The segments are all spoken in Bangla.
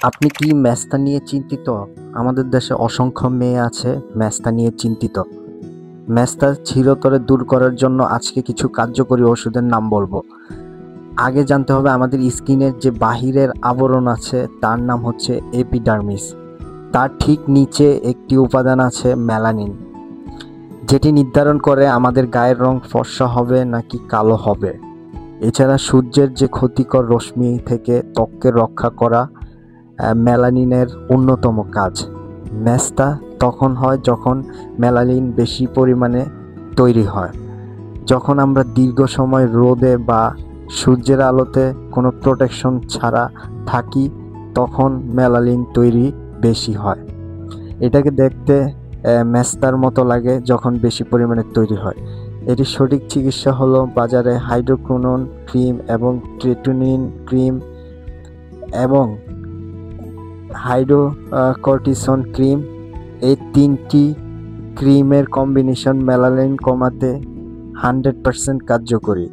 আপনি কি মেস্তা নিয়ে চিন্তিত? আমাদের দেশে অসংখ্য মেয়ে আছে মেস্তা নিয়ে চিন্তিত। মেস্তা চিরতরে দূর করার জন্য আজকে কিছু কার্যকরী ওষুধের নাম বলবো। আগে জানতে হবে আমাদের স্কিনের যে বাহিরের আবরণ আছে তার নাম হচ্ছে এপিডার্মিস। তার ঠিক নিচে একটি উপাদান আছে মেলানিন, যেটি নির্ধারণ করে আমাদের গায়ের রং ফর্সা হবে নাকি কালো হবে। এছাড়া সূর্যের যে ক্ষতিকর রশ্মি থেকে ত্বককে রক্ষা করা মেলানিনের অন্যতম কাজ। মেস্তা তখন হয় যখন মেলানিন বেশি পরিমাণে তৈরি হয়, যখন আমরা দীর্ঘ সময় রোদে বা সূর্যের আলোতে কোনো প্রোটেকশন ছাড়া থাকি, তখন মেলানিন তৈরি বেশি হয়। এটাকে দেখতে মেস্তার মতো লাগে যখন বেশি পরিমাণে তৈরি হয়। এটির সঠিক চিকিৎসা হলো বাজারে হাইড্রোকুইনোন ক্রিম এবং ট্রেটুনিন ক্রিম এবং হাইড্রোকর্টিসন ক্রিম। এই তিনটি ক্রিমের কম্বিনেশন মেলানিন কমাতে 100% কার্যকরী।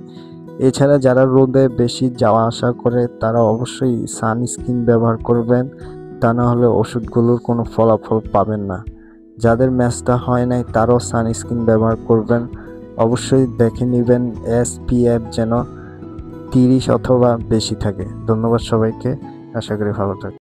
এছাড়া যারা রোদে বেশি যাওয়া আসা করে তারা অবশ্যই সানস্ক্রিন ব্যবহার করবেন, তা না হলে ওষুধগুলোর কোনো ফলাফল পাবেন না। যাদের মেস্তা হয় নাই তারাও সানস্ক্রিন ব্যবহার করবেন। অবশ্যই দেখে নেবেন SPF যেন 30 অথবা বেশি থাকে। ধন্যবাদ সবাইকে, আশা করি ভালো থাকে।